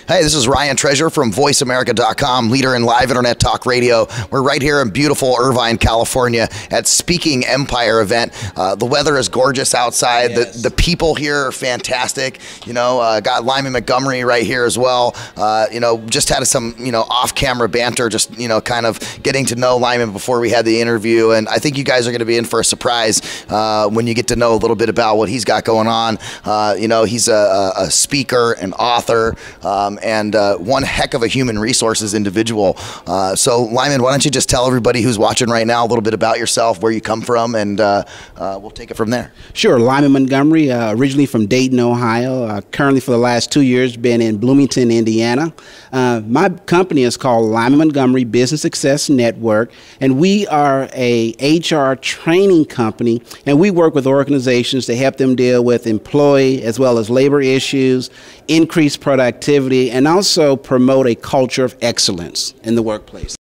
Hey, this is Ryan Treasure from VoiceAmerica.com, leader in live internet talk radio. We're right here in beautiful Irvine, California at Speaking Empire event. The weather is gorgeous outside. Yes. The people here are fantastic. Got Lyman Montgomery right here as well. Just had some, off-camera banter, just, kind of getting to know Lyman before we had the interview. And I think you guys are going to be in for a surprise when you get to know a little bit about what he's got going on. He's a speaker, an author, and one heck of a human resources individual. So Lyman, why don't you just tell everybody who's watching right now a little bit about yourself, where you come from, and we'll take it from there. Sure. Lyman Montgomery, originally from Dayton, Ohio. Currently for the last 2 years been in Bloomington, Indiana. My company is called Lyman Montgomery Business Success Network, and we are a HR training company, and we work with organizations to help them deal with employee as well as labor issues, increase productivity, and also promote a culture of excellence in the workplace.